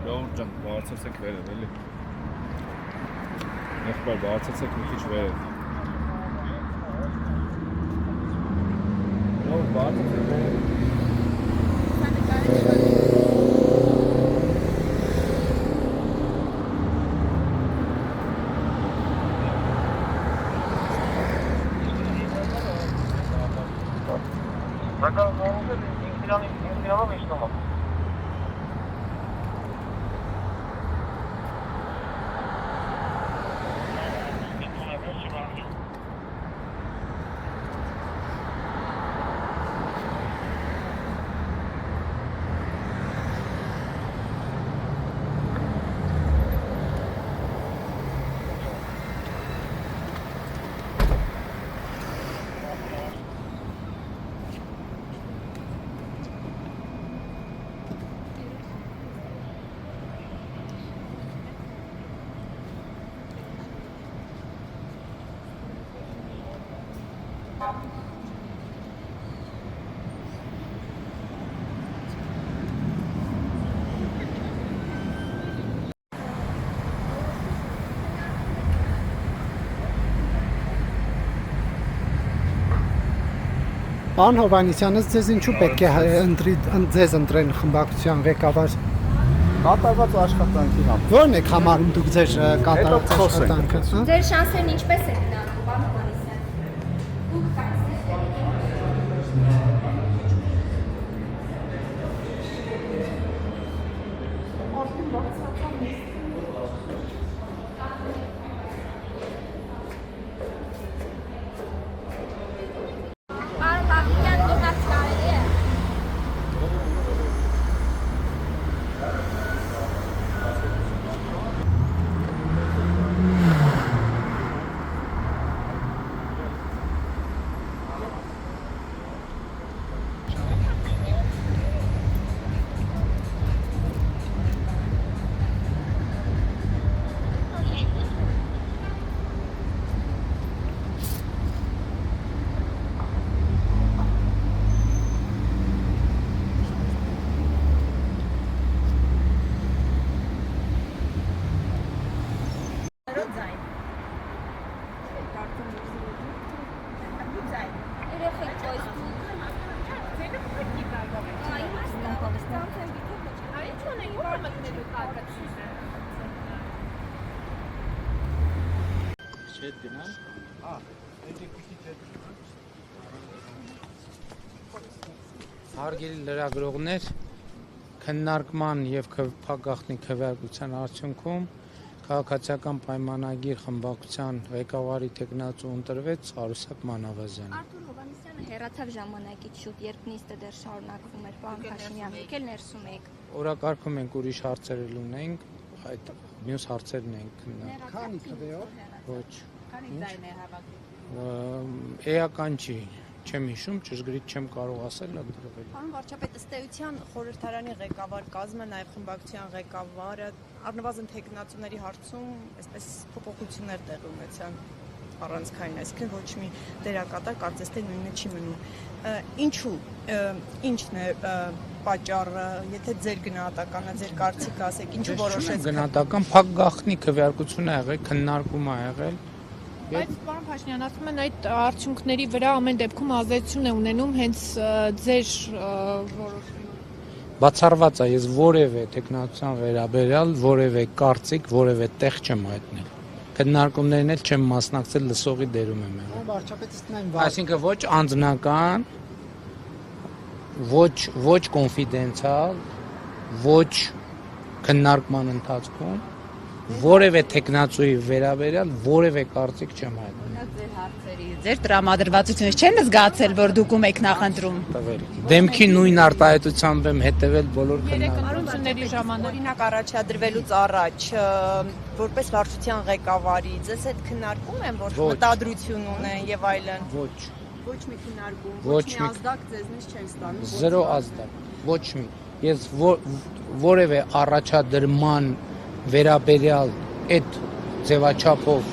Ջան, բարձրացեք վերև, էլի։ Եղբայր, բարձրացեք մի քիչ վերև։ Լավ, բարձրացեք վերև։ Պարոն Հովհաննիսյան, ձեզ ինչու պետք է ձեզ ընտրեն խմբակցության ղեկավար։ Կատարված աշխատանքի համար։ Ո՞րն եք համարում դուք ձեր կատարած աշխատանքը։ Ձեր շանսերն ինչպես է գնալու, պարոն Հովհաննիսյան։ Հարգելի լրագրողներ, քննարկման եւ փակաղտնի քվեարկության արդյունքում քաղաքացիական պայմանագիր խմբակցության ղեկավարի տեխնացու ընտրվեց Արուսակ Մանավազյանը։ Արթուր Հովհաննիսյանը հեռացավ ժամանակից շուտ, երբ նիստը դեռ շարունակվում էր, պարոն Փաշինյան, եկել ներսում եք։ Օրակարգում ենք ուրիշ հարցեր ունենք, այդ մյուս հարցերն ենք քննարկում։ Քանի քվեով։ Ոչ։ Քանի ձայն է հավաքում։ Էական չի, չեմ հիշում, ճշգրիտ չեմ կարող ասել, ընտրվել։ Պարոն վարչապետ, ըստ էության խորհրդարանի ղեկավար կազմը, նաև խմբակցության ղեկավարը առնվազն տեխնացուների հարցում այսպես փոփոխություններ տեղի ունեցան առանցքային, այսինքն ոչ մի դերակատար կարծես թե նույնը չի մնում։ Ինչու, ինչն է պատճառը, եթե ձեր գնահատականը, ձեր կարծիքը ասեք, ինչու որոշեցիք։ Գնահատական փակաղտնի քվեարկություն ա եղել, քննարկում ա եղել։ Բայց պարոն Փաշինյան, ասում են այդ արդյունքների վրա ամեն դեպքում ազդեցություն է ունենում հենց ձեր որոշումը։ Բացառված է, ես որևէ տեխնացիան վերաբերյալ, որևէ կարծիք, որևէ տեղ չեմ հայտնել։ Քննարկումներին էլ չեմ մասնակցել, լսողի դերում եմ եղել։ Պարոն վարչապետ, ըստ նայում Այսինքն ոչ անձնական, ոչ կոնֆիդենցիալ, ոչ քննարկման ընթացքում որևէ տեխնացուի վերաբերյալ որևէ կարծիք չեմ հայտնել։ Ձեր հարցերի, ձեր տրամադրվածությունից չեն զգացել, որ դուք ում եք նախընտրում։ Դեմքի նույն արտահայտությամբ եմ հետևել բոլոր Քննարկումների ժամանակ Օրինակ առաջադրվելուց առաջ որպես վարչության ղեկավարի ձեզ հետ քննարկում են, որ մտադրություն ունեն եւ այլն։ Ոչ մի քննարկում, ոչ մի ազդակ ձեզնից չեն ստանում։ Զերո ազդակ, ոչ մի։ Ես որևէ առաջադրման վերաբերյալ այդ ձևաչափով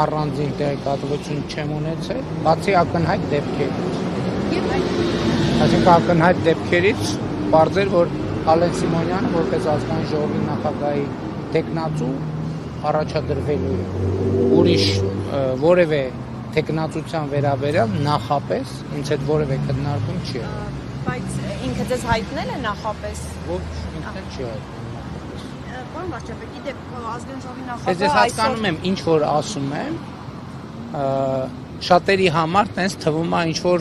առանձին տեղեկատվություն չեմ ունեցել, բացի ակնհայտ դեպքերից։ Այսինքն ակնհայտ դեպքերից պարզ էր, որ Ալեն Սիմոնյանը որպես ազգային ժողովի նախագահի տեխնացու առաջադրվելու է։ Ուրիշ որևէ տեխնացության վերաբերյալ նախապես ինձ հետ որևէ քննարկում չի եղել։ Բայց ինքը ձեզ հայտնել է նախապես։ Ոչ, ինքն էլ չի հայտնել։ Պարոն վարչապետ, իդեպ ազգային ժողովի Ես նախագահը հասկանում եմ, ինչ որ ասում եմ, շատերի համար տենց թվում է ինչ որ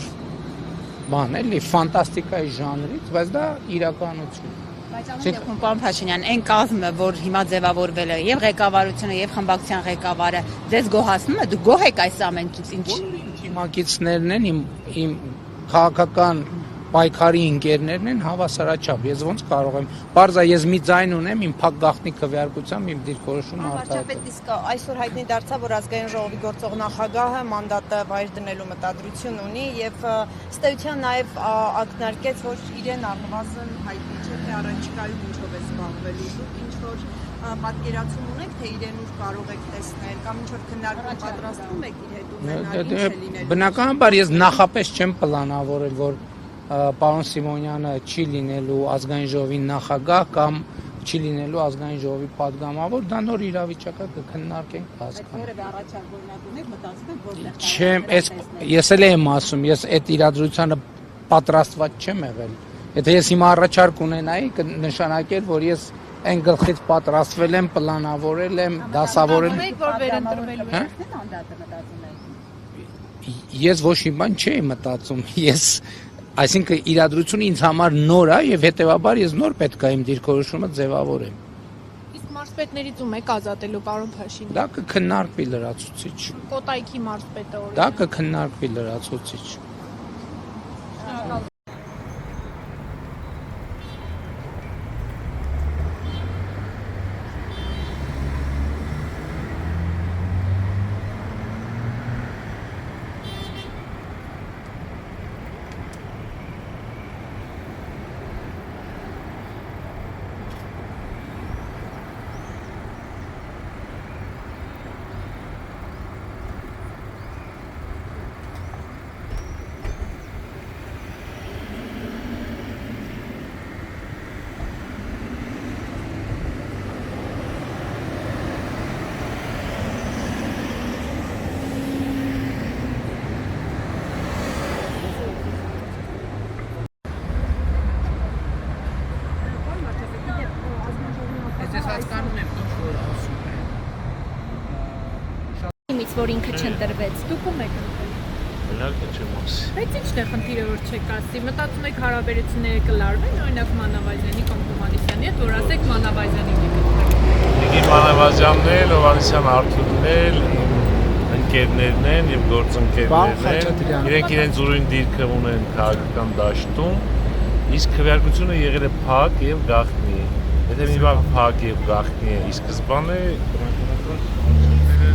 բան էլի, ֆանտաստիկայի ժանրից, բայց դա իրականություն։ Բայց ամեն դեպքում պարոն Փաշինյան, այն կազմը, որ հիմա ձևավորվել է, եւ ղեկավարությունը, եւ խմբակցության ղեկավարը, ձեզ գոհացնում է, դուք գոհ եք այս ամենից, ինչ։ Թիմակիցներն են, իմ քաղաքական պայքարի ընկերներն են հավասարաչափ։ Ես ոնց կարող եմ, բարձա ես մի ձայն ունեմ, իմ փակ գաղտնի քվեարկությամբ իմ դիրքորոշումը արտահայտել։ Վարչապետ, իսկ այսօր հայտնի դարձավ, որ ազգային ժողովի գործող նախագահը մանդատը վայր դնելու մտադրություն ունի եւ ըստ էության նաեւ ակնարկեց, որ իրեն առնվազն հայտնի չէ թե առաջիկայում ինչով է զբաղվելու։ Դուք ինչ որ պատկերացում ունեք, թե իրեն ուր կարող եք տեսնել կամ ինչ որ քննարկում պատրաստվում եք իր հետ ունենալ, ինչ է լինելու։ Բնականաբար ես նախապես չեմ պլանավորել, որ պարոն Սիմոնյանը չի լինելու ազգային ժողովի նախագահ կամ չի լինելու ազգային ժողովի падգամավոր, դա նոր իրավիճակ է, կքննարկենք, հասկանանք։ Որևէ առաջարկ օրինակ ունեք, մտածում եք որտեղ։ Չեմ, ես էլ եմ ասում, ես այդ իրադրությանը պատրաստված չեմ եղել։ Եթե ես հիմա առաջարկ ունենայի, կնշանակեր, որ ես այն գլխից պատրաստվել եմ, պլանավորել եմ, դասավորել եմ։ Որ վերընտրվելու է։ Մանդատը մտածում եք։ Ես ոչ մի բան չի մտածում, այսինքն իրադրությունը ինձ համար նոր է եւ հետեւաբար ես նոր պետք է իմ դիրքորոշումը ձևավորեմ։ Իսկ մարզպետներից ում եք ազատելու պարոն Փաշինյան։ Դա կքննարկվի լրացուցիչ։ Կոտայքի մարզպետը օրինակ։ Դա կքննարկվի լրացուցիչ։ Ես հասկանում եմ, ինչ որ ասում եմ։ Իմից որ ինքը չընտրվեց։ Դուք ում եք ընտրել։ Իհարկե չեմ ասի։ Բայց ի՞նչն է խնդիրը, որ չեք ասի։ Մտածում եք հարաբերությունները կլարվեն, օրինակ Մանավազյանի կամ Հովհաննիսյանի հետ, որ ասեք Մանավազյանին եք ընտրել։ Նիկի Մանավազյանն էլ, Հովհաննիսյան Արթուրն էլ, ընկերներն են եւ գործընկերներն են։ Իրենք իրենց ուրույն դիրքը ունեն քաղաքական դաշտում, իսկ քվեարկությունը եղել է փակ եւ գաղտնի։ Եթե մի բան փակ եւ գաղտնի է, ի սկզբանե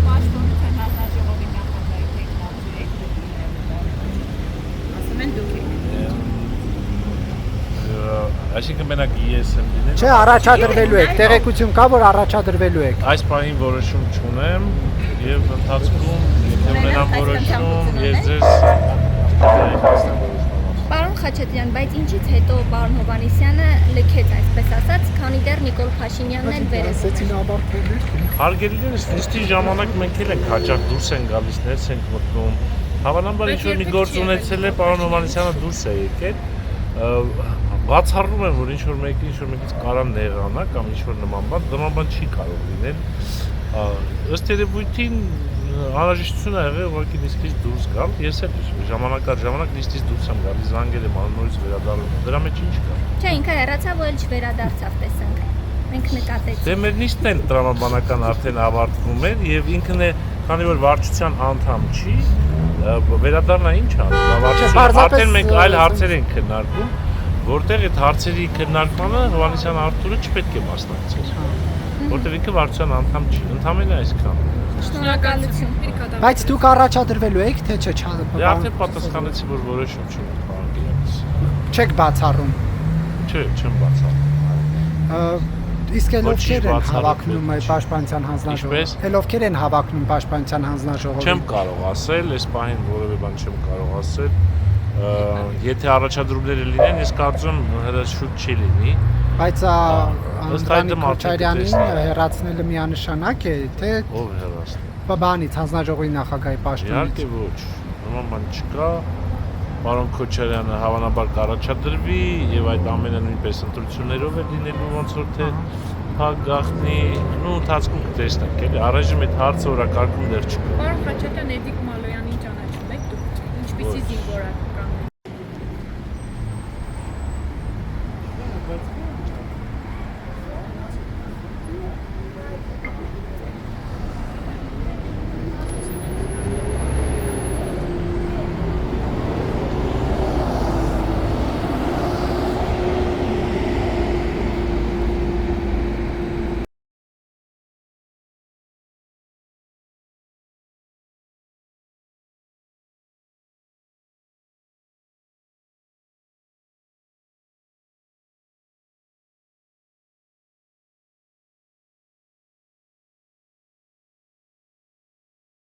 Պաշտոնության հանձնաժողովի նախագահի տեխնացու եք, ասում են դուք եք։ Այսինքն մենակ ես եմ լինել։ Չէ, առաջադրվելու եք, տեղեկություն կա, որ առաջադրվելու եք։ Այս պահին որոշում չունեմ եւ ընթացքում եթե ունենամ որոշում, ես ձեզ Պարոն Խաչատրյան, բայց ինչից հետո պարոն Հովհաննիսյանը լքեց, այսպես ասած, քանի դեռ Նիկոլ Փաշինյանն էլ վերեց։ Ասեցին ավարտվելու։ Հարգելիներս, նիստի ժամանակ մենք էլ ենք հաճախ դուրս են գալիս, ներս ենք մտնում։ Հավանաբար ինչ-որ մի գործ ունեցել է, պարոն Հովհաննիսյանը դուրս է եկել։ Բացառում եմ, որ ինչ-որ մեկից կարան նեղանա կամ ինչ-որ նման բան չի կարող լինել։ Ըստ երևույթին անհրաժեշտություն ա եղել ուղղակի նիստից դուրս գալ։ Ես էլ ժամանակ առ ժամանակ նիստից դուրս եմ գալիս, զանգել եմ նորից վերադառնում։ Դրա մեջ ինչ կա։ Չէ, ինքը հեռացավ ու էլ չվերադարձավ, տեսանք։ Մենք նկատեցինք։ Դե մեր նիստն էլ տրամաբանական արդեն ավարտվում էր եւ ինքն է, քանի որ վարչության անդամ չի, վերադառնա ինչ անի։ Արդեն մենք այլ հարցեր ենք քննարկում, որտեղ այդ հարցերի քննարկմանը Հովհաննիսյան Արթուրը չպետք է մասնակցեր։ Որտեղ ինքը վարչության անդամ չի, ընդհանրապես այսքան։ Շնորհակալություն։ Բայց դուք առաջադրվելու եք, թե չէ։ Դե արդեն պատասխանեցի, որ որոշում չունեմ, պարոն Գերակիս։ Չեք բացառում։ Չէ, չեմ բացառում։ Իսկ ել Ոչինչ ովքեր են բացառում հավակնում չեմ։ Պաշտպանության հանձնաժողովը։ Ինչպես։ Ել ովքեր են հավակնում Պաշտպանության հանձնաժողովը։ Չեմ կարող ասել, այս պահին որևէ բան չեմ կարող ասել։ Եթե առաջադրումները լինեն, ես կարծում հələ շուտ չի լինի։ Բայց ըստ այդմ Անդրանիկ Քոչարյանին արդյունքը հեռացնելը միանշանակ է, թե ով հեռացնի։ բանից հանձնաժողովի նախագահի պաշտոնից։ Իհարկե ոչ, նման բան չկա։ Պարոն Քոչարյանը հավանաբար կառաջադրվի եւ այդ ամենը նույնպես ընտրություններով է լինելու ոնց որ թե փակ գախնի, ու ընթացքում կտեսնենք, էլի առայժմ այդ հարցը օրակարգում դեռ չկա։ Պարոն Խաչատյան, Էդիկ Մալոյանին ճանաչում եք դուք։ Ինչպիսի զինվորակ։